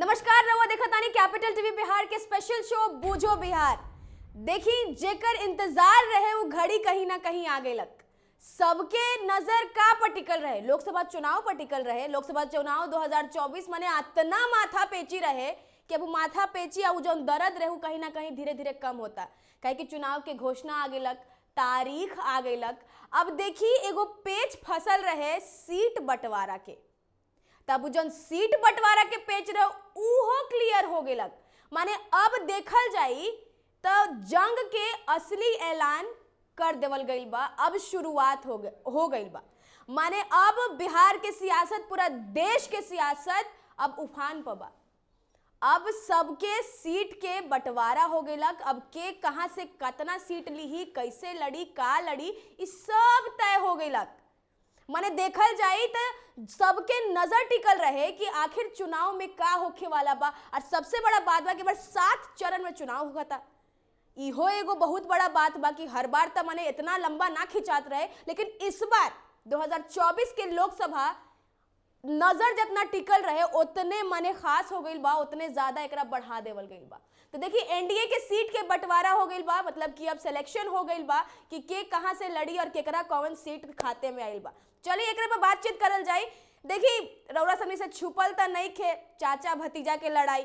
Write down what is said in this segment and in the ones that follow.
नमस्कार, रवा देखतानी कैपिटल टीवी बिहार के स्पेशल शो बूझो बिहार। देखी जेकर इंतजार रहे वो घड़ी कहीं ना कहीं आगे लग। सबके नजर का पर टिकल रहे, लोकसभा चुनाव पर टिकल रहे। लोकसभा चुनाव 2024 माने इतना माथा पेची रहे कि अब माथा पेची और जो दर्द रहे कहीं ना कहीं धीरे धीरे कम होता, कहे कि चुनाव के घोषणा आगे लग, तारीख आगे लग। अब देखी एगो पेच फसल रहे सीट बंटवारा के, तब जन सीट बंटवारा के पेच रहे उहो क्लियर हो गेलक। माने अब देखल जाई तो जंग के असली ऐलान कर देवल गइल बा, अब शुरुआत हो गइल बा। माने अब बिहार के सियासत, पूरा देश के सियासत अब उफान पर बा। अब सबके सीट के बंटवारा हो गेलक। अब के कहां से कितना सीट ली, कैसे लड़ी, का लड़ी, इस सब तय हो गेलक। माने देखल जाई तो सबके नजर टिकल रहे कि आखिर चुनाव में का होखे वाला बा। और सबसे बड़ा बात बा कि बार 7 चरण में चुनाव होगा था। इहो एगो बहुत बड़ा बात बा कि हर बार तो माने इतना लंबा ना खिंचात रहे, लेकिन इस बार 2024 के लोकसभा नजर जितना टिकल रहे उतने माने खास हो गई बा, उतने ज्यादा एकरा बढ़ा देवल गई बा। तो देखिए एनडीए के सीट के बंटवारा हो गई बा, मतलब कि अब सिलेक्शन हो गई बा कि के कहां से लड़ी और केकरा कौन सीट खाते में आइल बा। चलिए एकरे पर बातचीत करल जाई। देखी रउरा सबनी से छुपल तो नहीं खे चाचा भतीजा के लड़ाई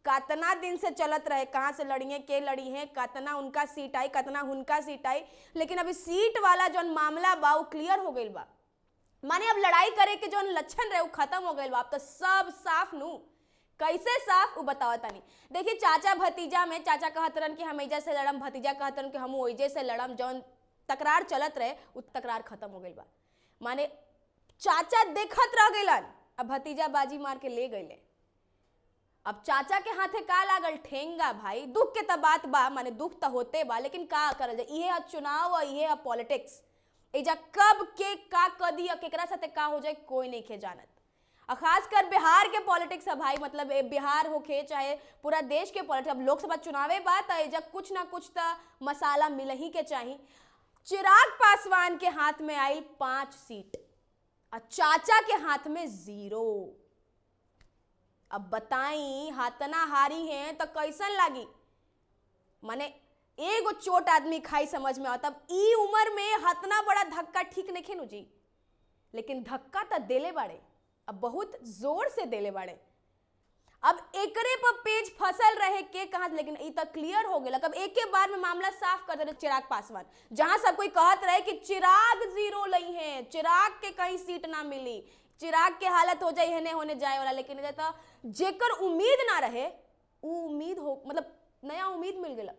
कितना दिन से चलत रहे, कहां से लड़िए, के लड़ी है, कितना उनका सीट आई, कितना उनका सीट आई। लेकिन अभी सीट वाला जो मामला बा वो क्लियर हो गई बा। माने अब लड़ाई करे के जो लक्षण रहे वो खत्म हो गए बा। अब तो सब साफ नू, कैसे साफ वो बताओ तनी। देखिए चाचा भतीजा में चाचा कहतरन कि हम एजा से लड़म, भतीजा कहतरन कि हम ओइजे से लड़म। जौन तकरार चलत रहे वो तकरार खत्म हो गई बा। माने चाचा देखत रह गइलन, अब भतीजा बाजी मार के ले गइले। अब चाचा के हाथे का लागल, ठेंगा भाई। दुख के तो बात बा, माने दुख तो होते बा, लेकिन का करल जाए, ये है चुनाव और ये है पॉलिटिक्स। एजा कब के का कदी और केकरा साथे का हो जाए कोई नहीं खे जानत। और खासकर बिहार के पॉलिटिक्स है भाई, मतलब बिहार होके चाहे पूरा देश के पॉलिटिक्स। अब लोकसभा चुनावे बात है, एजा कुछ ना कुछ तो मसाला मिल ही के चाहिए। चिराग पासवान के हाथ में आई 5 सीट और चाचा के हाथ में 0। अब बताई हाथना हारी हैं तो कैसन लागी। माने एगो चोट आदमी खाई समझ में आता। अब ई उम्र में हाथना बड़ा धक्का ठीक नहीं खेनू जी, लेकिन धक्का तो देले बाड़े, अब बहुत जोर से देले बाड़े। अब एकरे पर पेज फसल रहे के कहां, लेकिन ई तक क्लियर हो गया। अब एक के बार में मामला साफ कर दे चिराग पासवान। जहां सब कोई कहत रहे कि चिराग 0 लई है, चिराग के कहीं सीट ना मिली, चिराग के हालत हो जाए है होने जाए वाला, लेकिन जेकर उम्मीद ना रहे वो उम्मीद हो, मतलब नया उम्मीद मिल गया,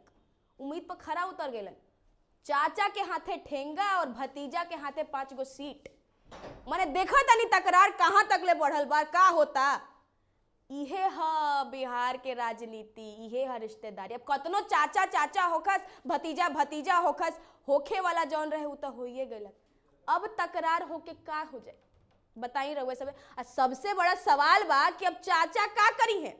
उम्मीद पर खरा उतर गए। चाचा के हाथे ठेंगा और भतीजा के हाथे 5 गो सीट। माने देखा तनी तकरार कहां तक ले बढ़ल बा, का होता। इहे है बिहार के राजनीति, इहे है रिश्तेदारी। अब कतनो चाचा चाचा होखस, भतीजा भतीजा होखस, होखे वाला जौन रहे वो तो होइए गइल। अब तकरार होके का हो जाए बताई रहुए सब। सबसे बड़ा सवाल बा कि अब चाचा का करी है।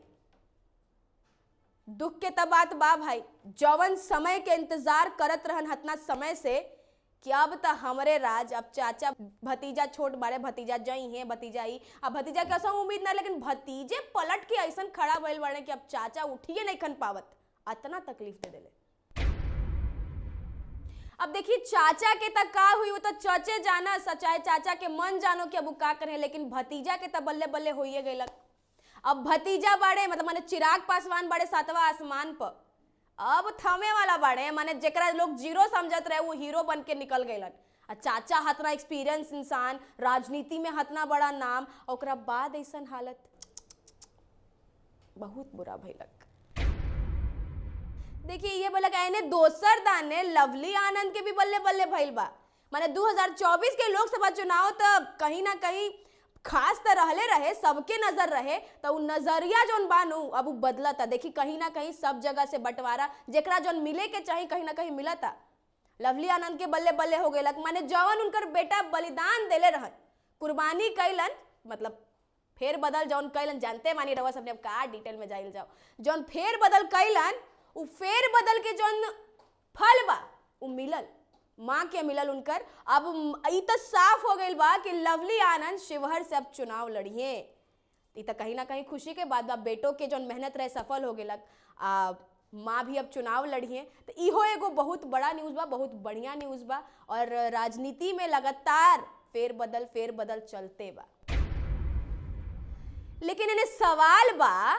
दुख के तब बात बा भाई, जवन समय के इंतजार करत रहन हतना समय से कि अब तो हमरे राज। अब चाचा भतीजा छोट बारे, भतीजा जई है, भतीजा ही। अब भतीजा के ऐसा उम्मीद ना, लेकिन भतीजे पलट के ऐसा खड़ा भइल बाड़े कि अब चाचा उठिए नहीं खन पावत, इतना तकलीफ दे देले। अब देखिए चाचा के तक का हुई वो तो चचे जाना, सच्चाई चाचा के मन जानो कि अब वो का करे, लेकिन भतीजा के तब बल्ले बल्ले होइए गइलक। अब भतीजा बाड़े, मतलब माने चिराग पासवान बाड़े 7वां आसमान पर, अब थमे वाला बाड़े। माने जेकरा लोग 0 समझत रहे वो हीरो बन के निकल गइलन। चाचा हतना एक्सपीरियंस इंसान, राजनीति में हतना बड़ा नाम, और बाद ऐसा हालत, बहुत बुरा भइलक। देखिए ये बोला एने दोसर दाने लवली आनंद के भी बल्ले बल्ले भइल बा। माने 2024 के लोकसभा चुनाव तो कहीं ना कहीं खास तो रहले रहे, सबके नजर रहे, तो उ नजरिया जोन बानू अब बदलता। देखी कहीं ना कहीं सब जगह से बंटवारा, जेकरा जोन मिले के चाहिए कहीं ना कहीं मिलता। लवली आनंद के बल्ले बल्ले हो गए। माने जवन उनकर बेटा बलिदान देले रहन, कुर्बानी कैलन, मतलब फेर बदल जौन कैलन, जानते मानी रवा सबने, अब का डिटेल में जाइल जाओ। जौन फेर बदल कैलन उ फेर बदल के जौन फल बा उ मिलल, माँ के मिलल उनकर। अब ई तो साफ हो गई बा कि लवली आनंद शिवहर से अब चुनाव लड़िए। ई त कहीं ना कहीं खुशी के बात बा, बेटों के जौन मेहनत रहे सफल हो गेलक। माँ भी अब चुनाव लड़ी हैं, तो इहो एगो बहुत बड़ा न्यूज़ बा, बहुत बढ़िया न्यूज़ बा। और राजनीति में लगातार फेर बदल चलते बा। लेकिन इन्हें सवाल बा,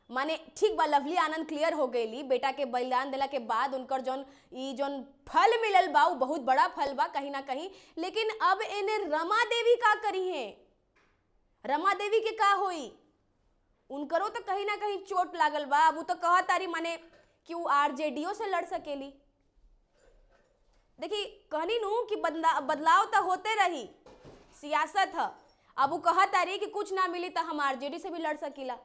माने ठीक बा, लवली आनंद क्लियर हो गई, बेटा के बलिदान दिला के बाद उनकर जौन फल मिलल बा वो बहुत बड़ा फल बा कहीं ना कहीं। लेकिन अब इन्हें रमा देवी का करी है, रमा देवी के का होई? उनकरो तो कहीं ना कहीं चोट लागल बा। अब वो तो कहा तारी माने कि वो आरजेडीओ से लड़ सकेली। देखी कहनी नू कि बदलाव तो होते रही, सियासत है। अब वो कहा तारी कि कुछ ना मिली तो हम आरजेडी से भी लड़ सकीला।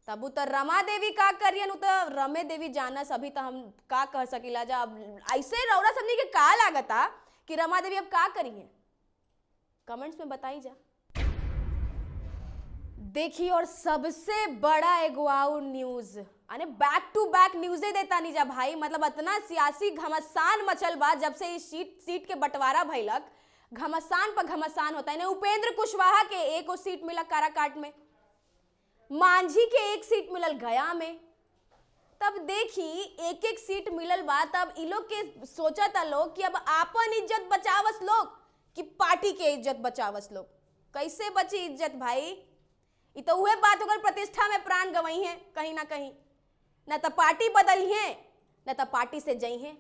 तब वो तो रमा देवी का करियन, तो रमे देवी जानस, अभी तो हम का कह सकीला। जा ऐसे रौरा सबनी के का लागता कि रमा देवी अब का करिए? कमेंट्स में बताई जा। देखिए, और सबसे बड़ा एगो आउट न्यूज, अने बैक टू बैक न्यूज़े देता नहीं जा भाई। मतलब इतना सियासी घमासान मचल बा जब से इस सीट के बंटवारा भइलक, घमासान पर घमासान होता है। इन्हें उपेंद्र कुशवाहा के एक सीट मिला काराकाट में, मांझी के एक सीट मिलल गया में। तब देखी एक एक सीट मिलल बा, तब इ लोग के सोचता लोग कि अब आपन इज्जत बचावस लोग कि पार्टी के इज्जत बचावस लोग। कैसे बची इज्जत भाई? ये तो वह बात अगर प्रतिष्ठा में प्राण गंवाई है कहीं ना कहीं। न तो पार्टी बदली है, न तो पार्टी से जई है।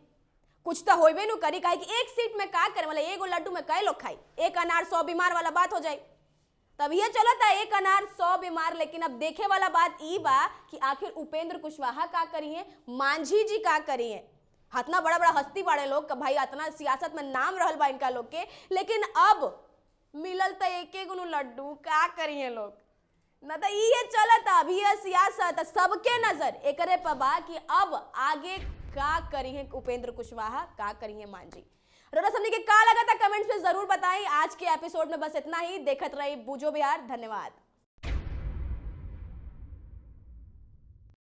कुछ तो होबे नु करी, काहे कि एक सीट में का करे, मतलब एगो लड्डू में कई लोग खाई? एक अनार 100 बीमार वाला बात हो जाए। तब ये चलता एक अनार 100 बीमार। लेकिन अब देखे वाला बात ई बा कि आखिर उपेंद्र कुशवाहा का करी है, मांझी जी का करी है। इतना बड़ा बड़ा हस्ती बड़े लोग का भाई, इतना सियासत में नाम रहल बा इनका लोग के। लेकिन अब मिलल तो एक एक लड्डू, का करी है लोग? न तो ये चलता अभी ये सियासत, सबके नजर एकरे पर बा कि अब आगे का करी है उपेंद्र कुशवाहा, का करी है मांझी। रोना सबने के का लगा था कमेंट्स में जरूर बताएं। आज के एपिसोड में बस इतना ही। देखत रही बूझो बिहार। धन्यवाद।